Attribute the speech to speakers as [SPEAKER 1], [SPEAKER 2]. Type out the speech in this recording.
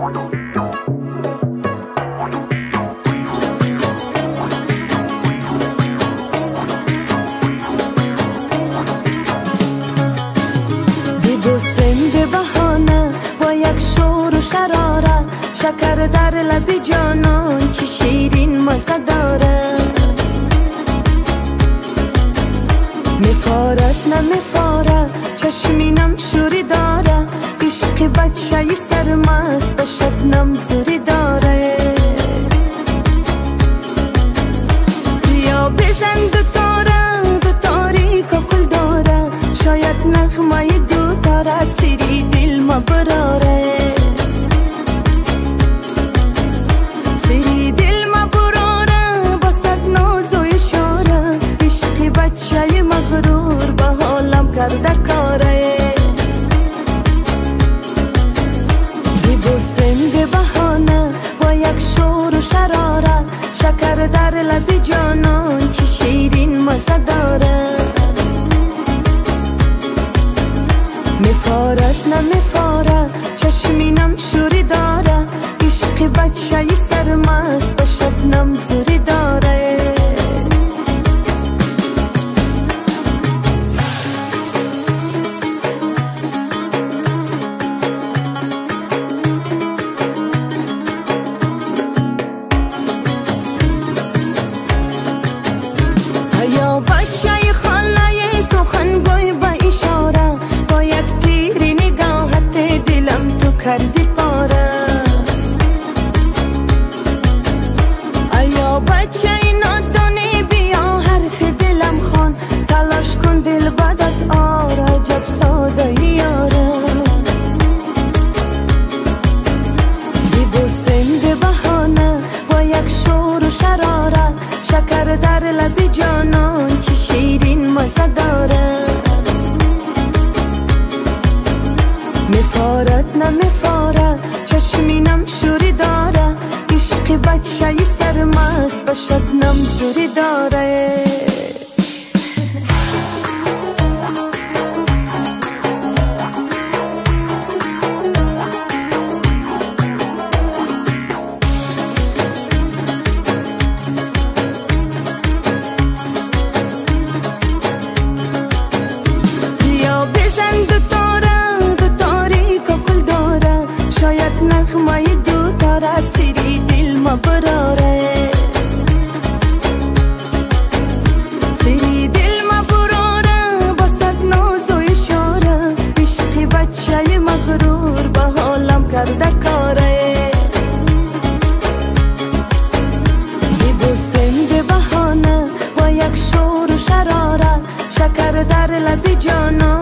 [SPEAKER 1] به بهانه با یک شور و شرارت، شکر در لب جانان چه شیرین مزه داره. میفارد نمیفاره چشمینم شوری داره، عشق بچه سرمست به شبنم زوری داره. بیا بزن دو تاریک و کل داره، شاید نغمه دو تارت سری دل ما براره. سری دل ما براره با صد ناز و اشاره، عشق بچه مغرور به حالم کرده کاره. ببوسم به بهانه با یک شور و شرارت، شکر در لب جانان چه شیرین مزه داره. میفارد نمیفاره چشمینم شوری داره، عشق بچه سرمست به شبنم زوری داره. یا بچه خاله سخنگوی با اشاره، با یک تیری نگاهت دلم تو کردی پاره. یا بچه نادانی بیا حرف دلم خوان، تلاش کن دل بعد از آره عجب ساده یاره. ببوسم به بهانه با یک شور و شرارت، شکر در لب جانان چه شیرین مزه داره. میفارد نمیفاره چشمینم شوری داره، عشق بچه سرمست به شبنم زوری داره. بیا بزن دو تاریک و کل داره، شاید نغمه دو تارت سری دل ما براره. سری دل ما براره با صد ناز و اشاره، عشق بچه مغرور به حالم کرده کاره. ببوسم به بهانه با یک شور و شرارت، شکر در لب جانان